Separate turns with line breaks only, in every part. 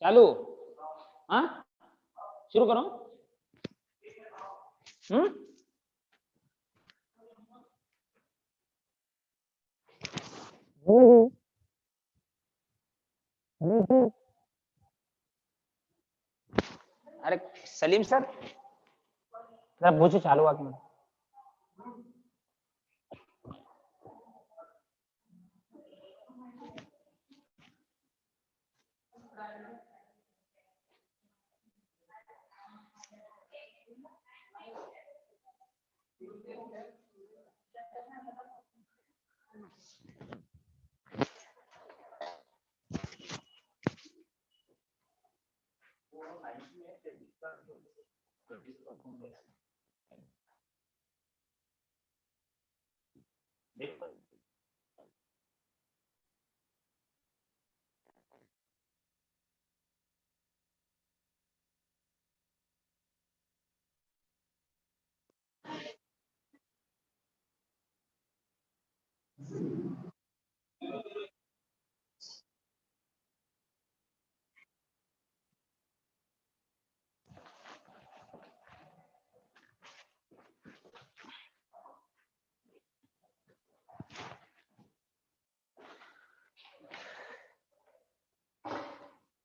चालू। हाँ शुरू करो। अरे सलीम सर जरा पूछो चालू आके।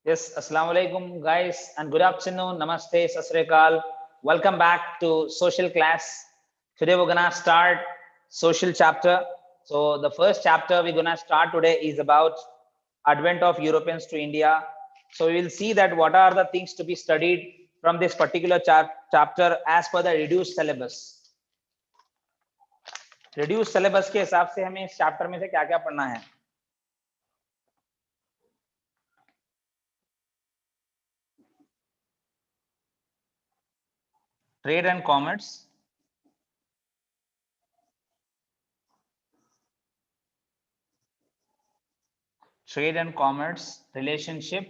Yes, assalamu alaikum guys and good afternoon. Namaste, sat sri akal. Welcome back to social class. Today we're gonna start social chapter. So the first chapter we're gonna start today is about advent of Europeans to India. So we will see that what are the things to be studied from this particular chapter as per the reduced syllabus. Reduced syllabus के हिसाब से हमें इस chapter में से क्या-क्या पढ़ना है? Trade and commerce, relationship,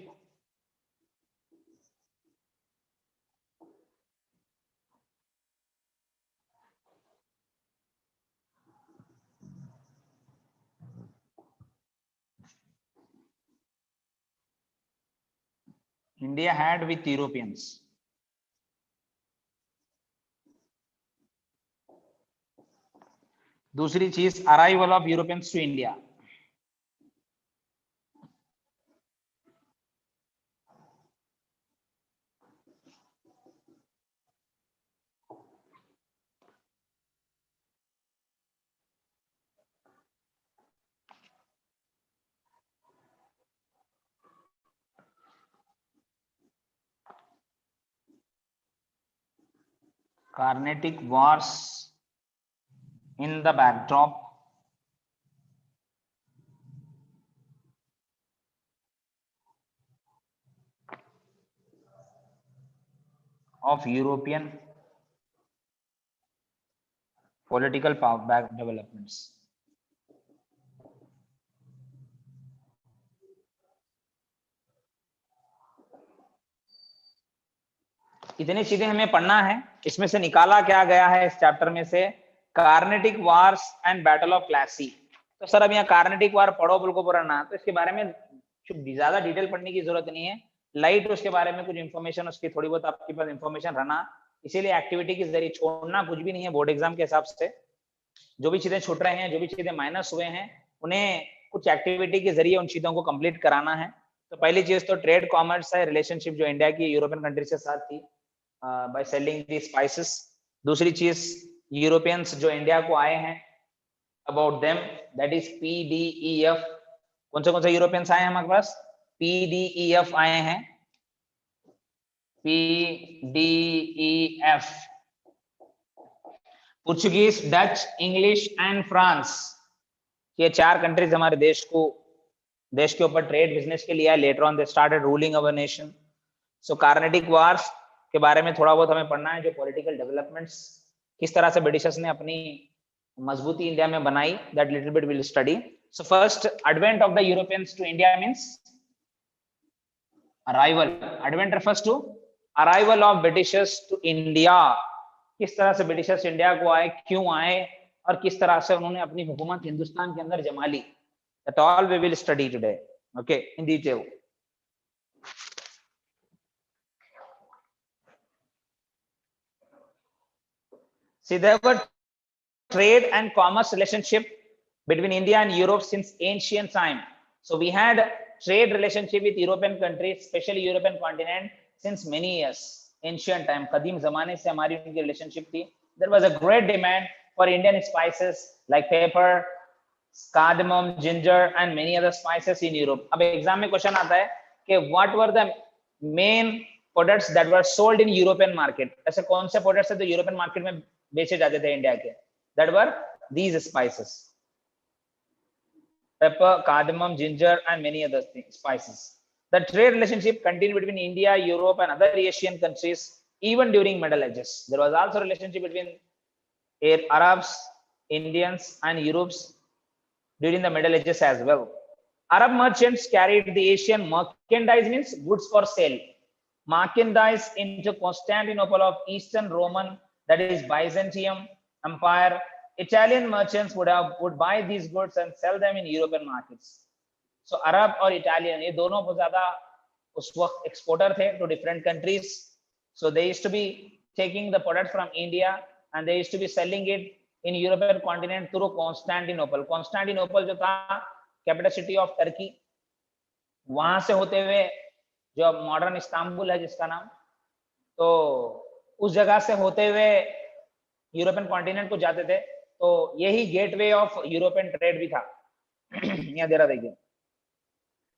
India had with Europeans. दूसरी चीज arrival of Europeans to India. Carnatic wars in the backdrop of European political power developments. इतनी चीजें हमें पढ़ना है. इसमें से निकाला क्या गया है इस चैप्टर में से? Carnatic wars and battle of Plassey. तो सर अब यहाँ कार्नेटिक वार पढ़ो बोल को पढ़ना, तो इसके बारे में ज्यादा डिटेल पढ़ने की जरूरत नहीं है. लाइट उसके बारे में कुछ इन्फॉर्मेशन, उसकी थोड़ी बहुत आपके पास इन्फॉर्मेशन रहना, इसीलिए एक्टिविटी के जरिए छोड़ना कुछ भी नहीं है. बोर्ड एग्जाम के हिसाब से जो भी चीजें छूट रहे हैं, जो भी चीजें माइनस हुए हैं, उन्हें कुछ एक्टिविटी के जरिए उन चीजों को कंप्लीट कराना है. तो पहली चीज तो ट्रेड कॉमर्स है, रिलेशनशिप जो इंडिया की यूरोपियन कंट्री के साथ थी बाय सेलिंग दी स्पाइसेस. दूसरी चीज यूरोपियंस जो इंडिया को आए हैं, अबाउट देम, दैट इज पीडीईएफ. कौन से यूरोपियंस आए हैं हमारे पास? पीडीईएफ आए हैं. PDEF, Portuguese, Dutch, English and France. ये 4 कंट्रीज हमारे देश के ऊपर ट्रेड बिजनेस के लिए आए. Later on they started ruling our nation. So Carnatic wars के बारे में थोड़ा बहुत हमें पढ़ना है. जो पॉलिटिकल डेवलपमेंट्स किस तरह से ब्रिटिशर्स ने अपनी मजबूती इंडिया में बनाई, that little bit will study. So first, advent of the Europeans to India means arrival. Advent refers to arrival of Britishers to India. किस तरह से ब्रिटिशर्स इंडिया को आए, क्यों आए, और किस तरह से उन्होंने अपनी हुकूमत हिंदुस्तान के अंदर जमा ली. That all we will study today, okay, in detail. See, there were trade and commerce relationship between India and Europe since ancient time. So we had trade relationship with European countries, especially European continent, since many years. Ancient time, कदीम जमाने से हमारी उनकी relationship थी. There was a great demand for Indian spices like pepper, cardamom, ginger, and many other spices in Europe. अब exam में question आता है कि what were the main products that were sold in European market? ऐसे कौन से products है जो यूरोपियन मार्केट में बेचे जाते थे इंडिया के? That were these spices: pepper, cardamom, ginger, and many other things, spices. The trade relationship continued between India, Europe, and other Asian countries even during Middle Ages. There was also a relationship between Arabs, Indians, and Europeans during the Middle Ages as well. Arab merchants carried the Asian merchandise, means goods for sale, merchandise into Constantinople of Eastern Roman, that is Byzantium Empire. Italian merchants would buy these goods and sell them in European markets. So Arab और Italian ये दोनों बहुत ज़्यादा उस वक्त exporter थे to different countries. So they used to be taking the product from India and they used to be selling it in European continent through Constantinople. Constantinople जो था कैपिटल सिटी ऑफ टर्की, वहां से होते हुए जो modern Istanbul है जिसका नाम, तो उस जगह से होते हुए यूरोपियन कॉन्टिनेंट को जाते थे. तो यही गेटवे ऑफ यूरोपियन ट्रेड भी था. यहाँ दे रहा देखिए.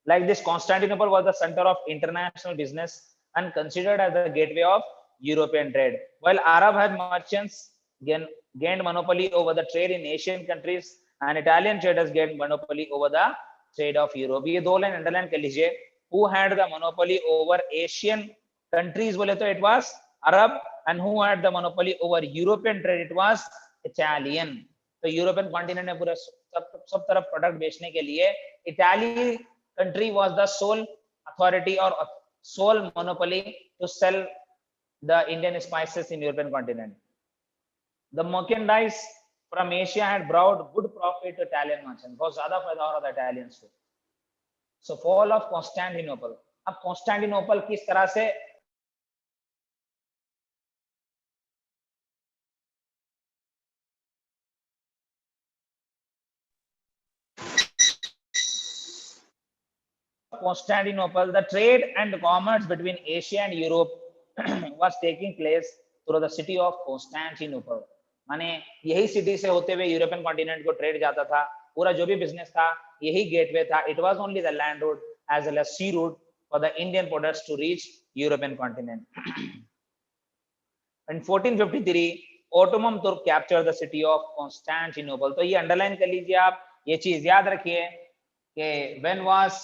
Like this, Constantinople was the center of international business and considered as the gateway of European trade. While Arab had merchants gained monopoly over the trade in Asian countries, and Italian traders gained monopoly over the trade of Europe. ये दो line underline कर लीजिए. Who had the monopoly over Asian countries? बोले तो it was Arab, and who had the monopoly over European trade? It was Italian. तो European continent में पूरे सब तरफ प्रोडक्ट बेचने के लिए Italy country was the sole authority or sole monopoly to sell the Indian spices in European continent. The merchandise from Asia had brought good profit to Italian merchants. बहुत ज़्यादा फायदा हो रहा था Italians को. So fall of Constantinople. अब Constantinople किस तरह से Constantinople, the trade and commerce between Asia and Europe was taking place through the city of Constantinople. माने यही सिटी से होते हुए यूरोपियन कॉन्टिनेंट को ट्रेड जाता था. पूरा जो भी बिजनेस था यही गेटवे था. It was only the land route as well as sea route for the Indian products to reach European continent. In 1453, Ottoman Turk captured the city of Constantinople. तो ये अंडरलाइन कर लीजिए आप, ये चीज याद रखिए कि when was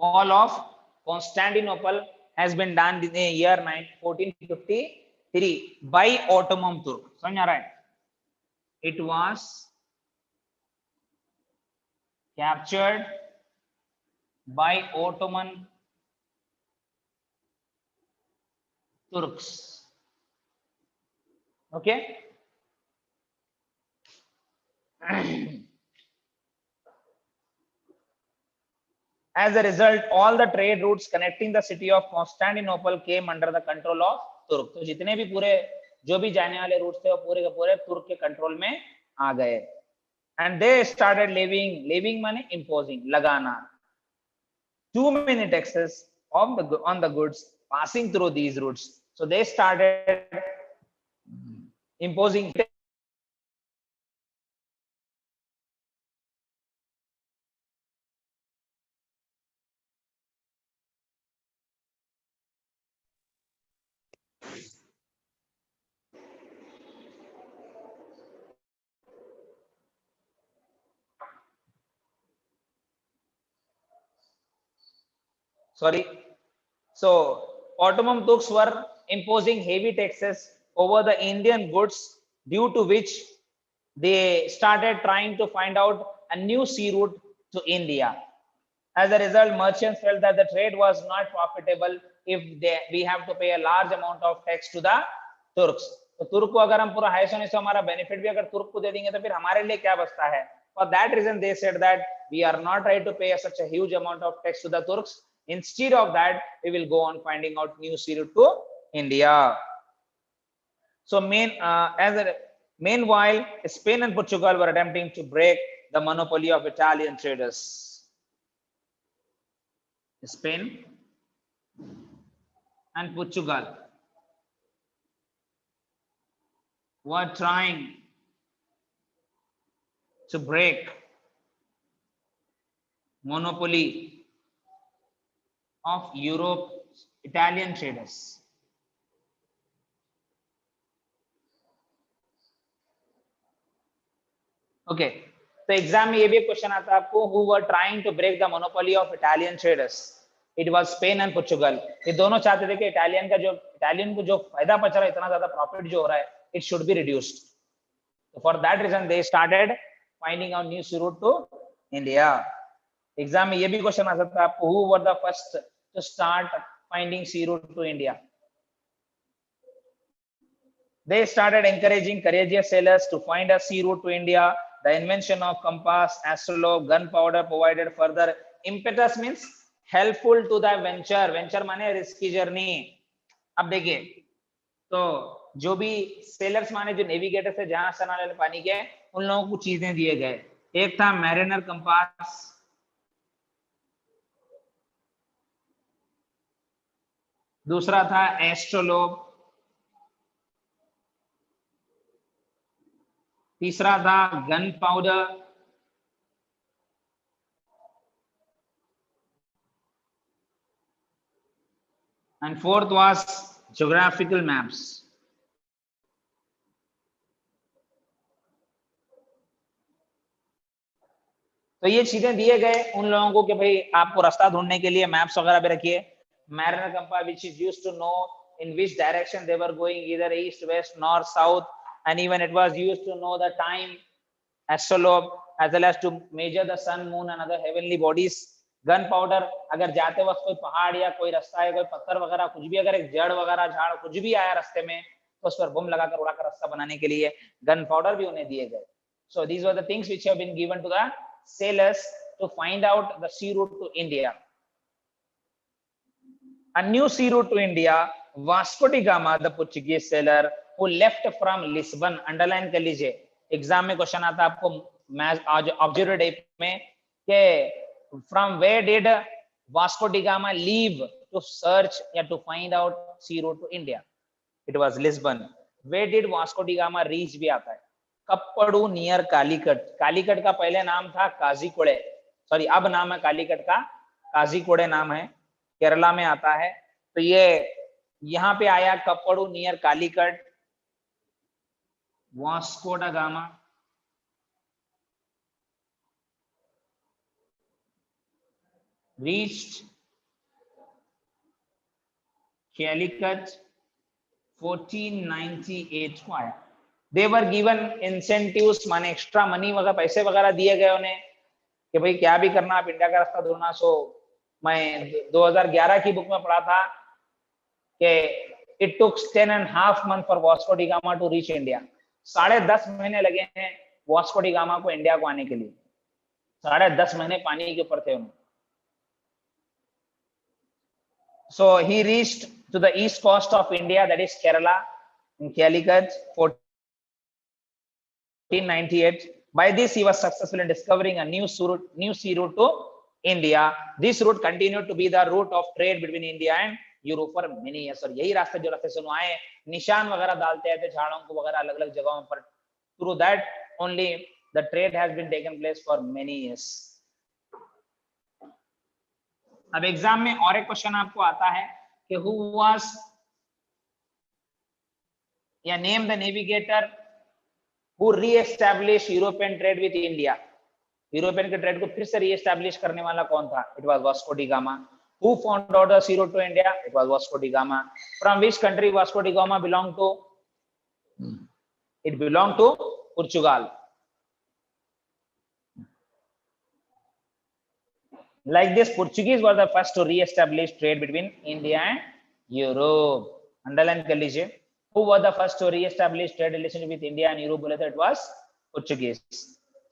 fall of Constantinople has been done in the year 1453 by Ottoman Turk. समझ आ रहा है? It was captured by Ottoman Turks. Okay. As a result, all the trade routes connecting the city of Constantinople came under the control of Turk. तो जितने भी पूरे जो भी जाने वाले रूट्स थे वो पूरे के पूरे तुर्क के कंट्रोल में आ गए. And they started levying money, imposing, लगाना too many taxes on the goods passing through these routes. So they started imposing So Ottoman Turks were imposing heavy taxes over the Indian goods, due to which they started trying to find out a new sea route to India. As a result, merchants felt that the trade was not profitable if we have to pay a large amount of tax to the Turks. तो तुर्क को अगर हम पूरा 250 हमारा benefit भी अगर तुर्क को दे देंगे तो फिर हमारे लिए क्या बचता है? For that reason, they said that we are not trying to pay such a huge amount of tax to the Turks. Instead of that, we will go on finding out new sea route to India. So meanwhile, Spain and Portugal were attempting to break the monopoly of Italian traders. Spain and Portugal were trying to break monopoly of Europe's Italian traders. Okay, तो exam में ये भी एक question आता है आपको, who were trying to break the monopoly of Italian traders? It was Spain and Portugal. ये दोनों चाहते थे कि इटालियन को जो फायदा बच रहा है, इतना ज्यादा प्रॉफिट जो हो रहा है, it should be reduced. So for that reason they started finding out new sea route to India. Exam में ये भी क्वेश्चन आ सकता है आपको, who were the first to start finding sea route to India? They started encouraging courageous sailors to find a sea route to India. The invention of compass, astrolabe, gunpowder provided further impetus, means helpful to the venture. Venture माने risky journey. अब देखिए, तो जो भी sellers माने जो navigator थे, जहां चलाने पानी के, उन लोगों को चीजें दिए गए. एक था मैरिनर कंपास, दूसरा था एस्ट्रोलोब, तीसरा था gun powder, and fourth was geographical maps. तो ये चीजें दिए गए उन लोगों को कि भाई आपको रास्ता ढूंढने के लिए मैप्स वगैरह भी रखिए. Mariner compass which is used to know in which direction they were going, either east, west, north, south, and even it was used to know the time. Astrolabe as well as to measure the sun, moon and other heavenly bodies. Gun powder, अगर जाते वक्त कोई पहाड़ या कोई रास्ता है, कोई पत्थर वगैरह कुछ भी, अगर एक जड़ वगैरह झाड़ कुछ भी आया रास्ते में, तो उस पर बम लगाकर उड़ाकर रास्ता बनाने के लिए गन पाउडर भी उन्हें दिए गए. So these were the things which have been given to the sailors to find out the sea route to India. A new sea route to India, Vasco da Gama, the Portuguese sailor who left from Lisbon. Underline कर लीजिए, exam में question आता है आपको observer type में कि from where did Vasco da Gama leave to search या to find out sea route to India? It was Lisbon. Where did Vasco da Gama reach भी आता है. कप्पड़ू नियर कालीकट. कालीकट का पहले नाम था काजीकोड़े, सॉरी अब नाम है कालीकट का, काजीकोड़े नाम है, केरला में आता है. तो ये यहाँ पे आया कप्पड़ू नियर कालीकट. वास्को डा गामा reached Calicut 1498 को आया. They were given incentives, माने एक्स्ट्रा मनी वगैरह पैसे वगैरह दिए गए उन्हें कि भाई क्या भी करना, आप इंडिया का रास्ता ढूंढना. सो मैं 2011 की बुक में पढ़ा था कि it took 10.5 months for Vasco da Gama to reach India. 10.5 महीने लगे हैं वास्को डी गामा को इंडिया को आने के लिए. 10.5 महीने पानी के ऊपर थे उन्हें. So he reached to the east coast of India, that is Kerala, in Calicut, 1498. By this, he was successful in discovering a new sea route to India. This route continued to be the route of trade between India and Europe for many years. और यही रास्ते जो रास्ते सुनो आए, निशान वगैरह डालते थे झाड़ों को वगैरह अलग अलग जगहों पर. Through that only the trade has been taken place for many years. अब एग्जाम में और एक क्वेश्चन आपको आता है कि who was या name the navigator who re-established European trade with India. European के ट्रेड को फिर से री-एस्टैब्लिश करने वाला कौन था? It was Vasco da Gama. Who found out the sea route to India? It was Vasco da Gama. From which country Vasco da Gama belonged to? It belonged to Portugal. Like this, Portuguese were the first to re-establish trade between India and Europe. Underline कर लीजिए. Who were the first to re-establish trade relationship with India and Europe? बोले तो it was Portuguese.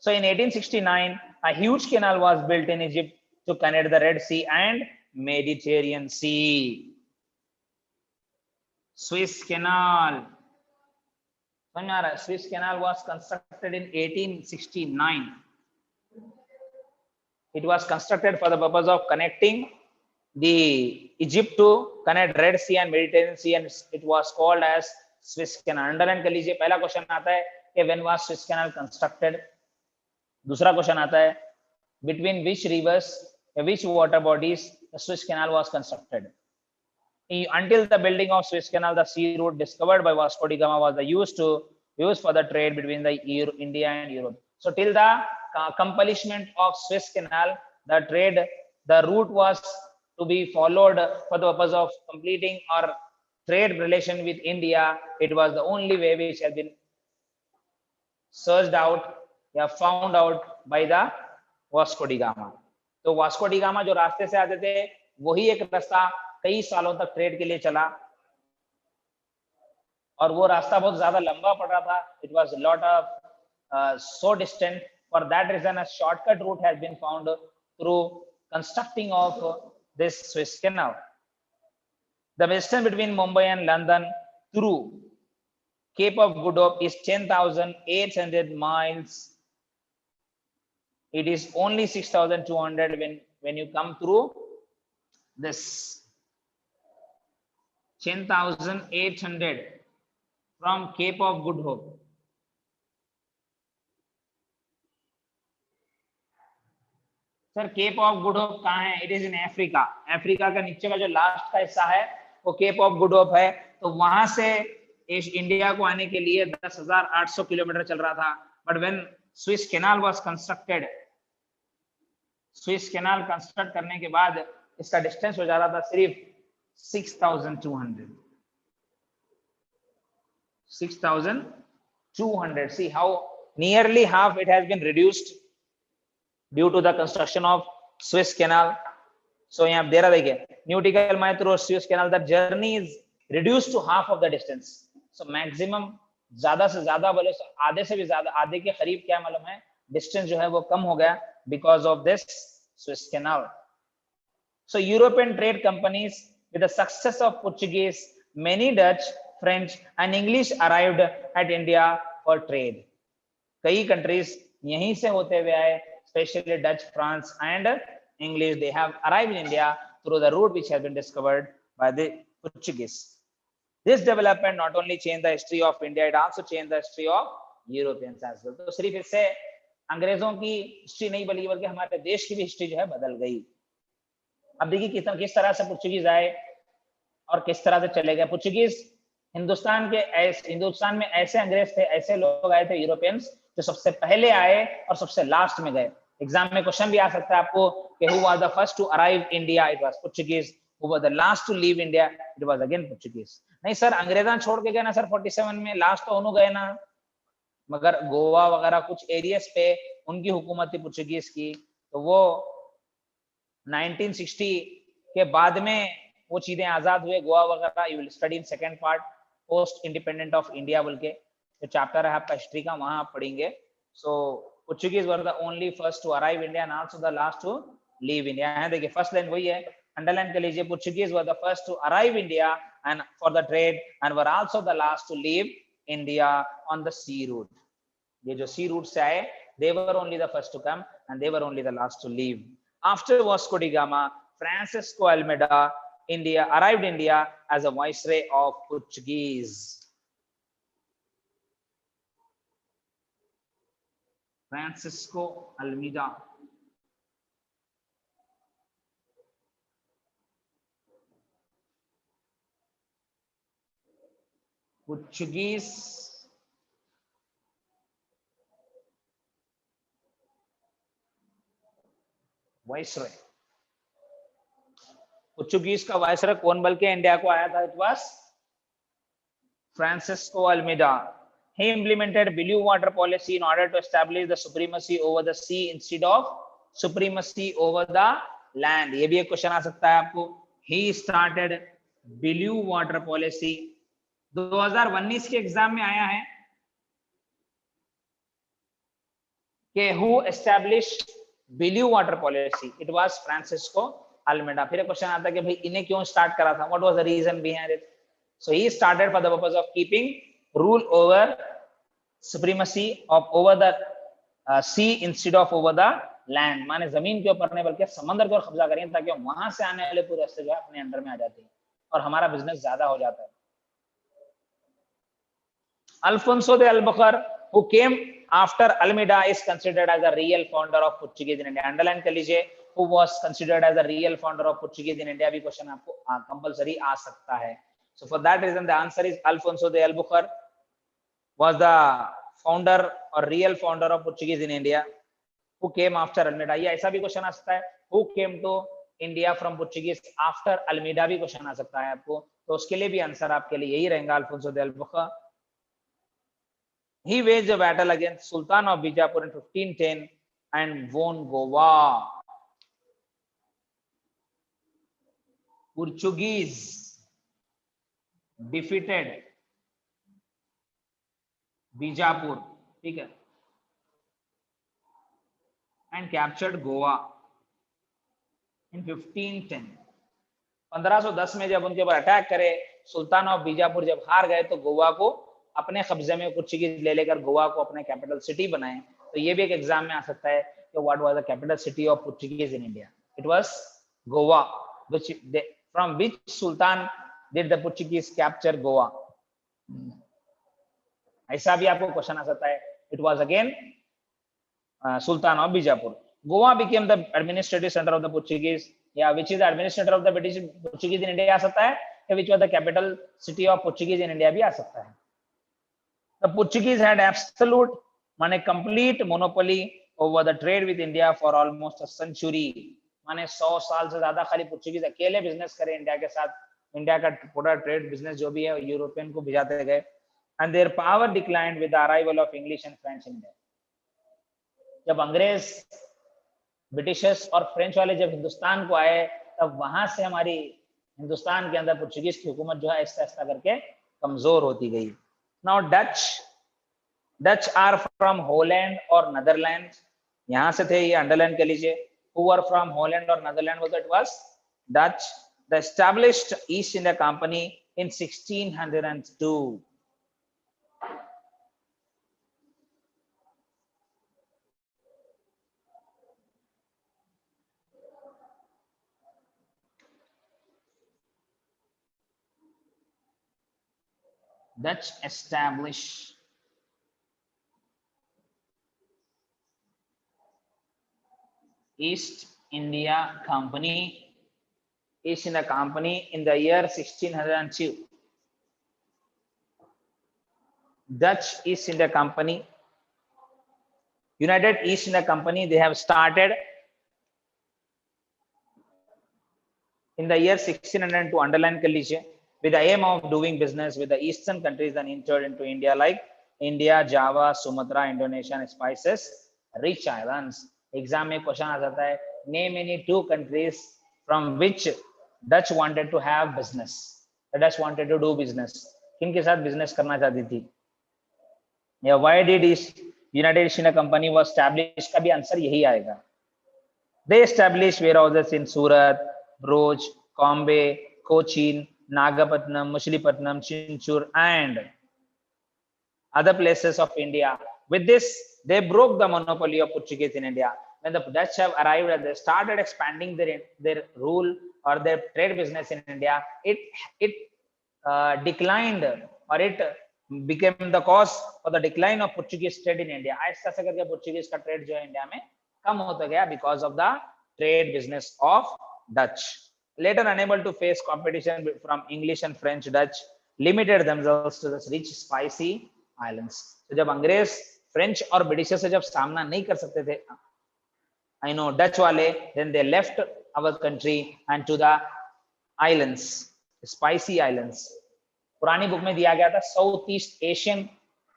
So in 1869, a huge canal was built in Egypt to connect the Red Sea and Mediterranean Sea. Suez Canal. Suez Canal was constructed in 1869. It was constructed for the purpose of connecting the Egypt to connect Red Sea and Mediterranean Sea, and it was called as Suez Canal. Underline कर लीजिए. पहला question आता है कि when was Suez Canal constructed? दूसरा question आता है between which rivers, which water bodies the Suez Canal was constructed? Until the building of Suez Canal, the sea route discovered by Vasco da Gama was used for the trade between the India and Europe. So till the completion of Suez Canal, the route was to be followed for the purpose of completing our trade relation with India. It was the only way which has been searched out या found out by the Vasco da Gama. तो Vasco D gamma जो रास्ते से आते थे वही एक रास्ता कई सालों तक ट्रेड के लिए चला और वो रास्ता बहुत ज्यादा लंबा पड़ रहा था. It was a lot of so distant. For that reason, a shortcut route has been found through constructing of this Suez Canal. The distance between Mumbai and London through Cape of Good Hope is 10,800 miles. It is only 6,200 when you come through this 10,800 from Cape of Good Hope. Sir Cape of Good Hope कहाँ है? It is in Africa. Africa का नीचे का जो last का हिस्सा है वो केप ऑफ गुड होप है. तो वहां से इंडिया को आने के लिए 10,800 किलोमीटर चल रहा था. But when Swiss canal was constructed, Swiss canal construct करने के बाद इसका डिस्टेंस हो जा रहा था सिर्फ 6,200. 6,200. See how nearly half it has been reduced due to the construction of Suez Canal. So यहाँ आप दे रहा देखिए nautical mile through Suez Canal, the journey is reduced to half of the distance. So maximum ज्यादा से ज्यादा बोले तो आधे से भी ज्यादा, आधे के करीब क्या मालूम है डिस्टेंस जो है वो कम हो गया because of this Suez Canal. So European trade companies with the success of Portuguese, many Dutch, French and English arrived at India for trade. कई countries यहीं से होते हुए आए, especially Dutch, France and English. They have arrived in India through the route which has been discovered by the Portuguese. This development not only changed the history of India, it also changed the history of Europeans as well. तो सिर्फ इससे अंग्रेजों की history नहीं बदली बल्कि हमारे देश की भी हिस्ट्री जो है बदल गई. अब देखिए किस तरह से पुर्तगालीज आए और किस तरह से चले गए. पुर्तगालीज हिंदुस्तान में ऐसे अंग्रेज थे, ऐसे लोग आए थे यूरोपियंस जो सबसे पहले आए और सबसे लास्ट में गए. एग्जाम में क्वेश्चन भी आ सकता है आपको कि who was the first to arrive India? It was Portuguese. Who was the last to leave India? It was again Portuguese. नहीं सर अंग्रेजान छोड़ के गए ना सर 47 में, लास्ट तो उन्होंने गए ना, मगर गोवा वगैरह कुछ एरियाज पे उनकी हुकूमत थी पुर्तगालीज की. तो वो 1960 के बाद में वो चीजें आजाद हुए गोवा वगैरह. You will study in second part post independent of India बोल के जो चैप्टर है आपका हिस्ट्री का, वहां आप पढ़ेंगे. सो Portuguese were the only first to arrive India and also the last to leave India. है देखिए फर्स्ट लाइन वही है, अंडरलाइन कर लीजिए. Portuguese were the first to arrive India and for the trade and were also the last to leave India on the sea route. ये जो sea route से आए, they were only the first to come and they were only the last to leave. After Vasco da Gama, Francisco Almeida arrived India as a viceroy of Portuguese. Francisco Almeida. Portuguese viceroy. पुर्तगालीज का viceroy कौन बल के India को आया था? It was Francisco Almeida. He implemented blue water policy in order to establish the supremacy over the sea instead of supremacy over the land, ये भी एक क्वेश्चन आ सकता है आपको। He started blue water policy, 2019 के एग्जाम में आया है कि who established blue water policy, it was Francisco Almeida. फिर एक क्वेश्चन आता है कि भाई इन्हें क्यों स्टार्ट करा था, what was the reason behind it. So he started for the purpose of keeping rule over supremacy of over the sea instead of over the land, माने जमीन के ऊपर नहीं बल्कि समंदर पर कब्जा करें, ताकि वहां से आने वाले पूरे रास्ते जो है अपने अंडर में आ जाते हैं और हमारा बिजनेस ज्यादा हो जाता है। Alfonso de Albuquerque, who came after Almeida, is considered as a real founder of Portuguese in India. Underline कर लीजिए, who was considered as a real founder of Portuguese in India, भी क्वेश्चन आपको compulsory आ सकता है। So for that reason, the answer is Alfonso de Albuquerque was the founder or real founder of Portuguese in India, who came after Almeida। ये ऐसा भी question आ सकता है, who came to India from Portuguese after Almeida, भी question आ सकता है आपको, तो उसके लिए भी आंसर आपके लिए यही रहेगा, Alfonso de Albuquerque। He waged a battle against Sultan of Bijapur in 1510 and won Goa। Portuguese defeated Bijapur, ठीक है, and captured Goa in 1510। 1510 में जब उनके ऊपर अटैक करे, सुल्तान ऑफ बीजापुर जब हार गए, तो गोवा को अपने कब्जे में पोर्चुगीज ले लेकर गोवा को अपने कैपिटल सिटी बनाए। तो ये भी एक एग्जाम में आ सकता है कि what was the capital city of Portuguese in India, it was Goa, which from which sultan did the Portuguese capture Goa. ऐसा भी आपको क्वेश्चन आ सकता है, it was again sultan of Bijapur. Goa became the administrative centre of the Portuguese, या which is the administrator of the British Portuguese in India आ सकता है, या which was the capital city of Portuguese in India भी आ सकता है। The Portuguese had absolute, माने complete monopoly over the trade with India for almost a century। माने 100 साल से ज्यादा खाली पोर्चुगीज अकेले बिजनेस करे इंडिया के साथ। इंडिया का पूरा ट्रेड बिजनेस जो भी है यूरोपियन को भिजाते गए। And their power declined with the arrival of English and French in India। जब अंग्रेज, ब्रिटिशर्स और फ्रेंच वाले जब हिंदुस्तान को आए, तब वहां से हमारी हिंदुस्तान के अंदर पोर्चुगीज की हुकूमत जो है आहिस्ता आहिस्ता करके कमजोर होती गई। Now Dutch are from Holland or Netherlands, यहाँ से थे, ये अंडरलाइन कर लीजिए। Who were from Holland or Netherlands was it was Dutch। The established East India Company in 1602। Dutch established East India Company in the year 1602। Dutch East India Company, United East India Company, they have started in the year 1602, underline कर लीजिए, with the aim of doing business with the eastern countries and entered into India like India, Java, Sumatra, Indonesia and spices rich islands। Exam में question आ जाता है, name any two countries from which Dutch wanted to have business, the Dutch wanted to do business, किनके साथ business करना चाहती थी, या why did United East India Company was established, का भी आंसर यही आएगा। They established warehouses in Surat, Bhuj, Bombay, Cochin, Nagapattinam, Machilipatnam, Chinchur and other places of India। With this, they broke the monopoly of Portuguese in India। When the Dutch have arrived, they started expanding their rule or their trade business in India। It declined, or it became the cause for the decline of Portuguese trade in India। ऐसा ऐसा करके Portuguese का trade जो है India में कम होता गया because of the trade business of Dutch। Later unable to face competition from English and French, Dutch limited themselves to the rich spicy islands। तो जब अंग्रेज, फ्रेंच और ब्रिटिश से जब सामना नहीं कर सकते थे I know Dutch वाले, then they left our country and to the islands, spicy islands। पुरानी बुक में दिया गया था साउथ ईस्ट एशियन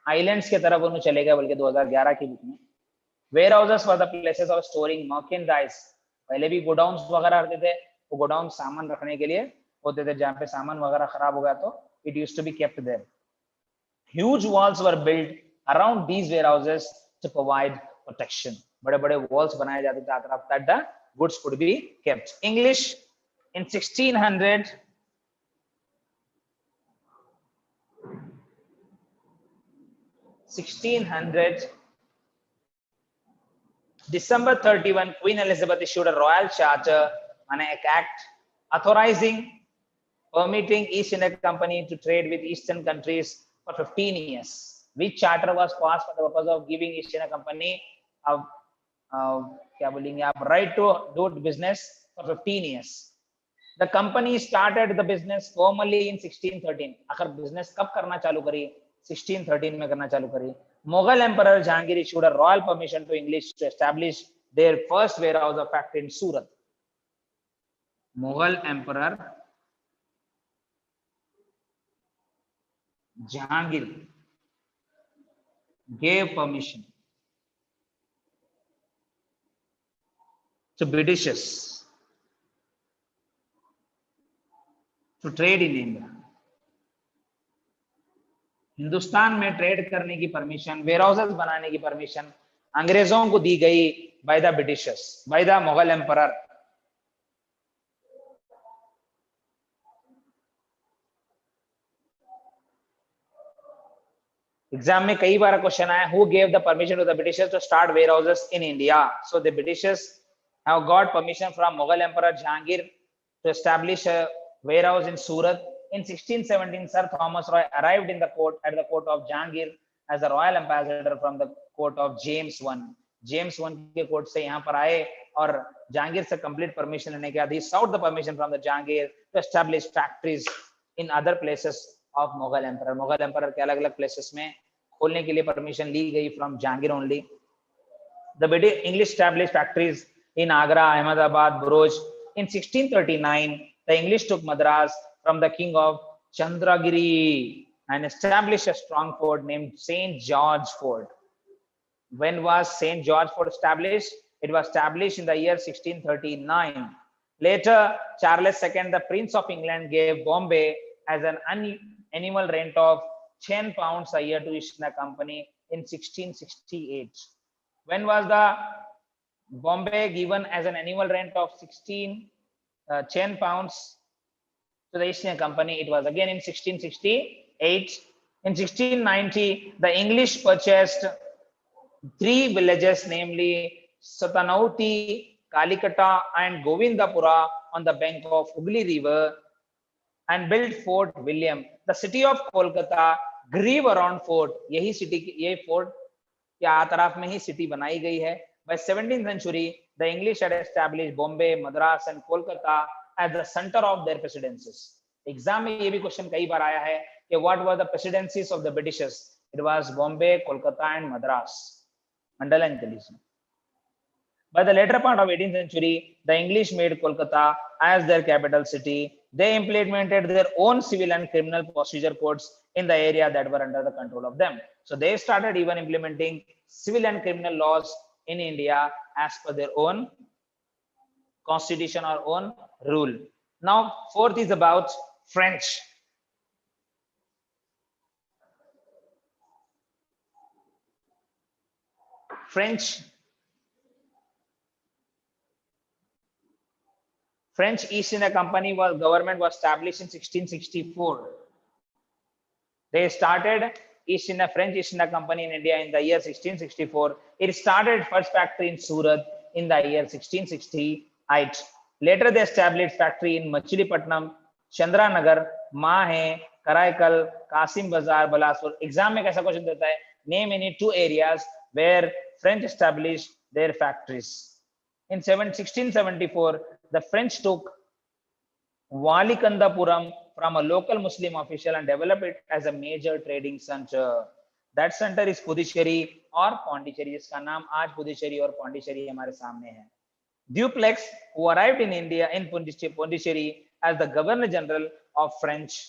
आइलैंड्स के तरफ उन्होंने चले गए, बल्कि 2011 की बुक में। Warehouses were the places of storing merchandise पहले भी गोडाउन्स वगैरह रहते थे, वो गोडाउन सामान रखने के लिए होते थे, जहाँ पे सामान वगैरह खराब हो गया तो it used to be kept there. Huge walls were built around these warehouses to provide protection. बड़े बड़े walls बनाए जाते थे तरफ that the goods could be kept. English in 1600 December 31, Queen Elizabeth issued a royal charter and an act authorizing, permitting East India Company to trade with Eastern countries for 15 years. Which charter was passed for the purpose of giving East India Company क्या बोलेंगे आप, right to do business for 15 years. The company started the business formally in 1613. आखिर business कब करना चालू करी? 1613 में करना चालू करी. Mughal Emperor Jahangir issued a royal permission to English to establish their first warehouse of factory in Surat. Mughal Emperor Jahangir gave permission to Britishers to trade in India. Hindustan में ट्रेड करने की परमिशन, वेयरहाउसेस बनाने की permission अंग्रेजों को दी गई by the Britishers, by the Mughal emperor. Exam में कई बार क्वेश्चन आया, who gave the permission to the Britishers to start warehouses in India? So the Britishers have got permission from Mughal emperor Jahangir to establish a warehouse in Surat. In 1617, Sir Thomas Roy arrived in the court at the court of Jahangir as a royal ambassador from the court of James I. James I के court से यहाँ पर आए और जहांगीर से complete permission लेने के बाद he sought the permission from the Jahangir to establish factories in other places of Mughal Emperor. Mughal Emperor के अलग-अलग places में खोलने के लिए परमिशन ली गई from Jahangir only. The British English established factories in Agra, Ahmedabad, Bhuj. In 1639, the English took Madras from the king of Chandragiri and established a strong fort named St. George Fort. When was St. George Fort established? It was established in the year 1639. Later, Charles II, the Prince of England, gave Bombay as an annual rent of £10 a year to East India Company in 1668. When was the Bombay given as an annual rent of £10 to the East India Company? It was again in 1668. In 1690, the English purchased 3 villages, namely Satanauti, Kalikata, and Govindapura on the bank of Hooghly River, and built Fort William. The city of Kolkata grew around fort. यही city, ये fort के आतराफ में ही city बनाई गई है. By 17th century, the English had established Bombay, Madras, and Kolkata as the center of their presidencies. Exam में ये भी question कई बार आया है कि what were the presidencies of the Britishers? It was Bombay, Kolkata, and Madras. Underline कर लीजिए. By the later part of 18th century, the English made Kolkata as their capital city. They implemented their own civil and criminal procedure codes in the area that were under the control of them. So they started even implementing civil and criminal laws in India as per their own constitution or own rule. Now, fourth is about French. French East India Company government was established in 1664. They started French East India Company in India in the year 1664. It started first factory in Surat in the year 1668. Later they established factory in Machilipatnam, Chandranagar, Mahe, Karaikal, Kasim Bazar, Bilaspur. Exam में कैसा question देता है? Name any 2 areas where French established their factories. In 1674, the French took Valikandapuram from a local Muslim official and developed it as a major trading center. That center is Puducherry or Pondicherry, जिसका नाम आज पुडुचेरी और पौंडीचेरी हमारे सामने है. Dupleix, who arrived in India in Pondicherry as the Governor General of French,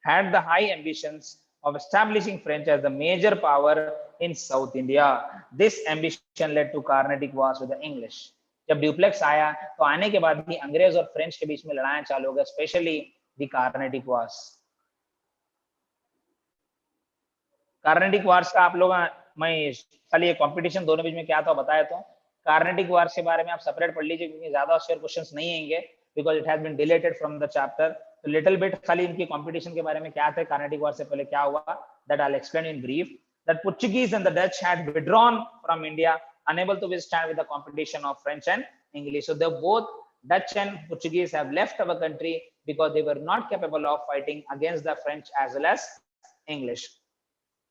had the high ambitions of establishing French as the major power in South India. This ambition led to Carnatic Wars with the English. जब duplex आया तो आने के बाद भी अंग्रेज और French के बीच में लड़ाइयां चालू हो गई, specially the Carnatic Wars. Carnatic Wars का आप लोग, मैं खाली ये कंपटीशन दोनों बीच में क्या था बताया, तो कार्नेटिक वॉर्स के बारे में आप सेपरेट पढ़ लीजिए क्योंकि ज्यादा शेयर क्वेश्चंस नहीं आएंगे because it has been deleted from the chapter. तो लिटिल बिट खाली इनकी कंपटीशन के बारे में क्या थे, कार्नेटिक वॉर से पहले क्या हुआ, that I will explain in brief. That Portuguese and the Dutch had withdrawn from India, unable to withstand with the competition of French and English. So they both, Dutch and Portuguese, have left our country because they were not capable of fighting against the French as well as English.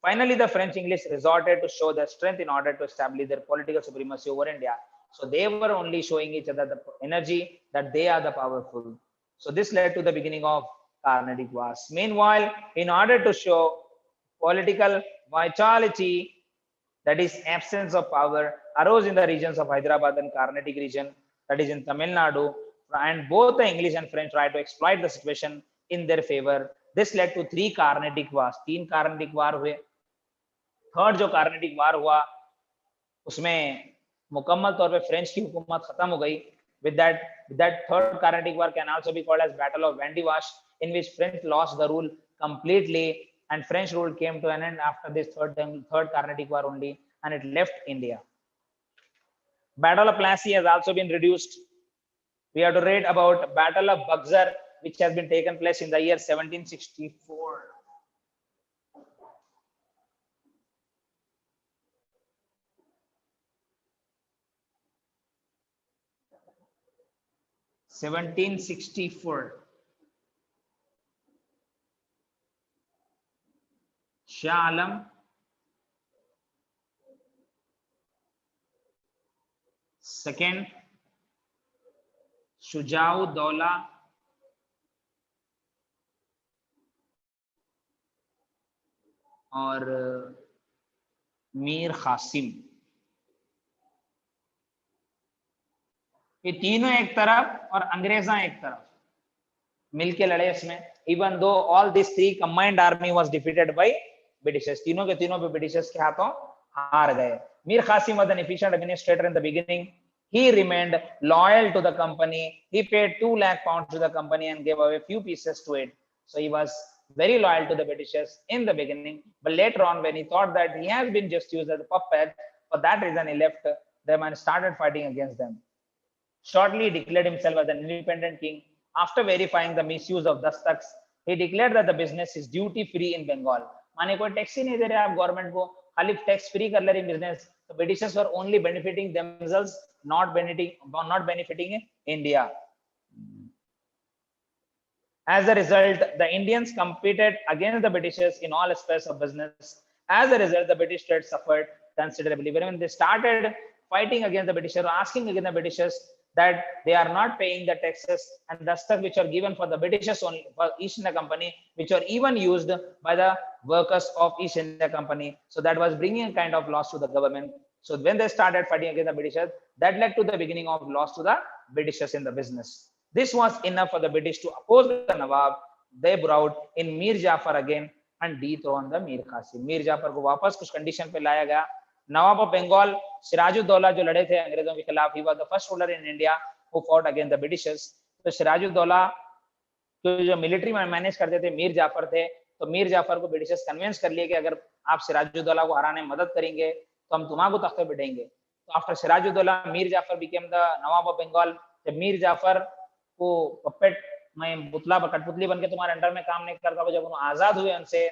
Finally, the French English resorted to show their strength in order to establish their political supremacy over India. So they were only showing each other the energy that they are the powerful. So this led to the beginning of Carnatic Wars. Meanwhile, in order to show political vitality, that is absence of power, arose in the regions of Hyderabad and Carnatic region, that is in Tamil Nadu, and both the English and French tried to exploit the situation in their favor. This led to 3 Carnatic Wars. 3 Carnatic War हुए। Third जो कार्नेटिक वार हुआ उसमें मुकम्मल तौर पे French की हुकूमत खत्म हो गई। with that third Carnatic War can also be called as Battle of Vandivash, in which French lost the rule completely and French rule came to an end after this third Carnatic War only, and it left India. Battle of Plassey has also been reduced. We have to read about Battle of Buxar, which has been taken place in the year 1764. Shah Alam second, Shujauddaula और मीर कासिम, ये तीनों एक तरफ और अंग्रेजा एक तरफ मिलके लड़े इसमें। Even though all this 3 combined army was defeated by Britishers, तीनों के तीनों पे ब्रिटिशर्स के हाथों हार गए। Mir Qasim was an efficient administrator in the beginning. He remained loyal to the company. He paid 2 lakh pounds to the company and gave away few pieces to it. So he was very loyal to the Britishers in the beginning, but later on when he thought that he has been just used as a puppet, for that reason he left them and started fighting against them. Shortly he declared himself as an independent king. After verifying the misuse of dastaks, he declared that the business is duty free in Bengal. माने कोई tax ही नहीं दे रहे आप government को, खाली tax free कर ले रही business. The Britishers were only benefiting themselves, not benefiting India. As a result, the Indians competed against the Britishers in all aspects of business. As a result, the British trade suffered considerably. When they started fighting against the Britishers, asking against the Britishers that they are not paying the taxes and the stuff which are given for the Britishers only, for East India Company, which are even used by the workers of East India Company. So that was bringing a kind of loss to the government. So when they started fighting against the Britishers, that led to the beginning of loss to the Britishers in the business. This was enough for the British to oppose the Nawab. They brought in Mir Jafar again and dethroned the Mir Qasim. Mir Jafar को वापस कुछ condition पे लाया गया. नवाब of Bengal Siraj-ud-Daulah जो लड़े थे अंग्रेजों के खिलाफ, he was the first ruler in India who fought against the Britishers. तो सिराजुद्दौला जो मिलिट्री में मैनेज करते थे मीर जाफर थे, तो मीर जाफर को ब्रिटिशर्स कन्विंस कर लिए कि अगर आप सिराजुद्दौला को हराने में मदद करेंगे तो हम तुम्हारे को तख्ते पे बिठाएंगे. तो after Sirajuddaulah Mir Jafar became the Nawab of Bengal. जब मीर जाफर को पपेट में पुतला कठपुतली बनके तुम्हारे अंडर में काम नहीं करता, जब उन्होंने आजाद हुए उनसे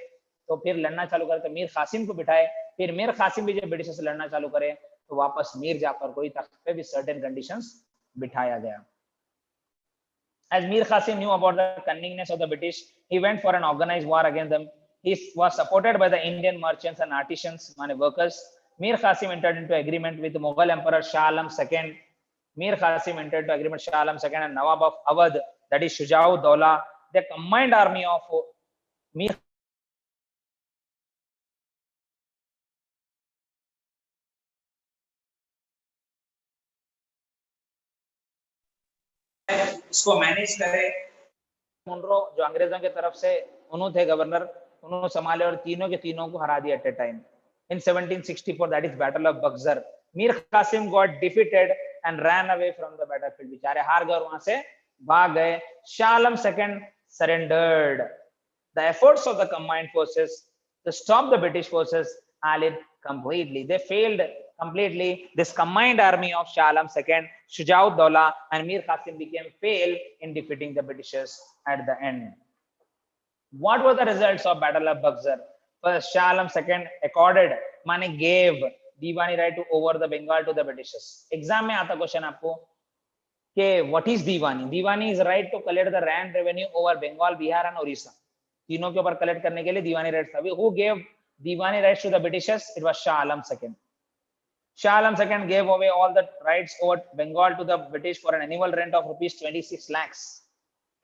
तो फिर लड़ना चालू करे, तो मीर कासिम को बिठाए. फिर मीर कासिम भी जब ब्रिटिश से लड़ना चालू करे तो वापस मीर जाफर को ही तख्त पे भी सर्टेन कंडीशंस बिठाया गया. As Mir Qasim knew about the cunningness of the British, he went for an organized war against them. He was supported by the Indian merchants and artisans, mane workers. Mir Qasim entered into agreement with the Mughal Emperor Shah Alam II. Mir Qasim entered into agreement with Shah Alam II and Nawab of Awadh, that is Shujauddaulah. The combined army of Mir इसको manage करे. Munro जो अंग्रेजों की तरफ से उन्होंने थे governor, उन्होंने संभाले और तीनों के तीनों को हरा दिया at a time. In 1764, that is Battle of Buxar, Mir Qasim got defeated and ran away from the battlefield. बेचारे हार गए और वहां से भाग गए. Shah Alam II surrendered. The efforts of the combined forces to stop the British forces failed completely. They failed completely. This combined army of Shah Alam II, Shujaud-Dawla and Mir Qasim became failed in defeating the Britishers at the end. What were the results of Battle of Buxar? First, Shah Alam II accorded, माने gave Deewani right to over the Bengal to the Britishers. Exam में आता question आपको कि what is Deewani? Deewani is right to collect the land revenue over Bengal, Bihar and Orissa. तीनों के ऊपर collect करने के लिए दीवानी राइट्स था. Who gave Deewani rights to the Britishers? It was Shah Alam II. Shah Alam II gave away all the rights over Bengal to the British for an annual rent of rupees 26 lakhs.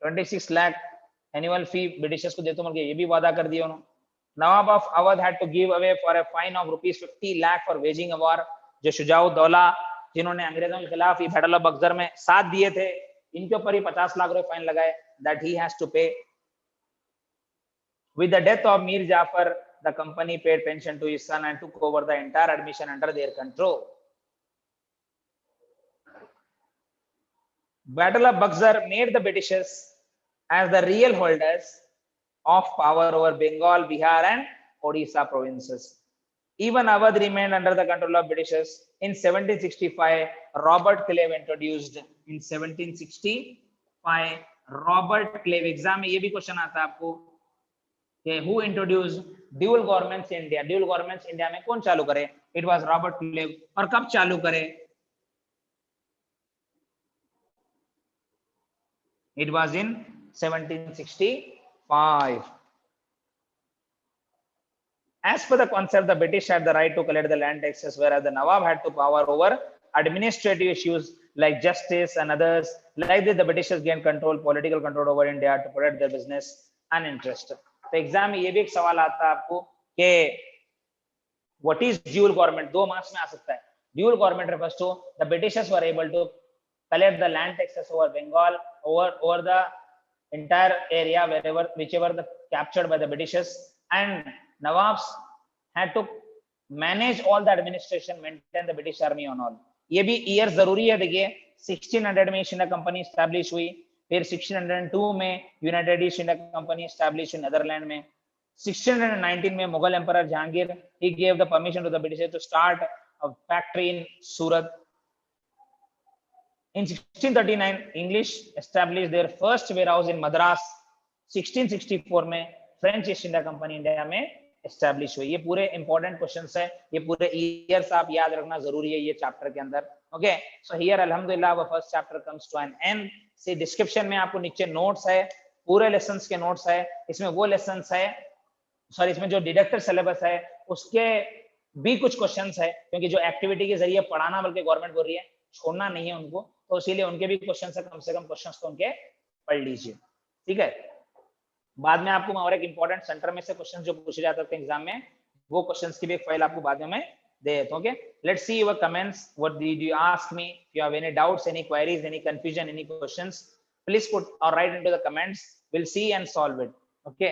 26 lakh annual fee Britishers को देते हैं, ये भी वादा कर दिया उन्होंने. Nawab of Awadh had to give away for a fine of rupees 50 lakh for waging a war. जो शुजाउद्दौला जिन्होंने अंग्रेजों के खिलाफ ये बैटल ऑफ बक्सर में साथ दिए थे, इनके ऊपर ही 50 लाख रुपए फाइन लगाए. That he has to pay. With the death of Mir Jafar, the company paid pension to his son and took over the entire admission under their control. Battle of Buxar made the Britishers as the real holders of power over Bengal, Bihar and Odisha provinces. Even Awadh remained under the control of Britishers. In 1765, Robert Clive introduced. In 1765, Robert Clive. Exam में ये भी question आता है आपको कि who introduced dual governments in India? Dual governments India में कौन चालू करे? It was Robert Clive. और कब चालू करे? It was in 1765. As per the concept, the British had the right to collect the land taxes, whereas the Nawab had to power over administrative issues like justice and others. Like this, the Britishers gained political control over India to protect their business and interest. तो exam में ये भी एक सवाल आता है आपको कि what is dual government? 2 marks में आ सकता है. Dual government refers to the Britishers were able to collect the land taxes over Bengal, over the entire area whichever the captured by the Britishers, and Nawabs had to manage all the administration, maintain the British army on all. ये भी years जरूरी है. देखिए 1600 में east India company establish हुई, फिर 1602 में United east India company establish हुई नेदरलैंड में. 1619 में Mughal emperor Jahangir he gave the permission to the British to start a factory in Surat. In 1639, English established their first warehouse in Madras. 1664 में French east India company India में establish हुई. ये पूरे important questions है, ये पूरे ईयर्स आप याद रखना जरूरी है ये चैप्टर के अंदर. ओके, सो हियर अल्हम्दुलिल्लाह वो first chapter comes to an end. See description में आपको नीचे नोट्स है, पूरे लेसन्स के नोट्स है. इसमें वो लेसन्स है, सॉरी इसमें जो डिडक्टेड सिलेबस है उसके भी कुछ क्वेश्चंस है, क्योंकि जो एक्टिविटी के जरिए पढ़ाना बल्कि गवर्नमेंट बोल रही है, छोड़ना नहीं है उनको, तो इसीलिए उनके भी क्वेश्चन है, कम से कम क्वेश्चंस तो उनके पढ़ लीजिए. ठीक है, बाद में आपको और एक इंपॉर्टेंट सेंटर में से क्वेश्चन जो पूछे जाते हैं एग्जाम में, वो क्वेश्चंस की भी एक फाइल आपको बाद में मैं दे देता हूं. Okay, let's see your comments. What did you ask me? If you have any doubts, any queries, any confusion, any questions, please put और write into the comments. Will see and solve it. Okay.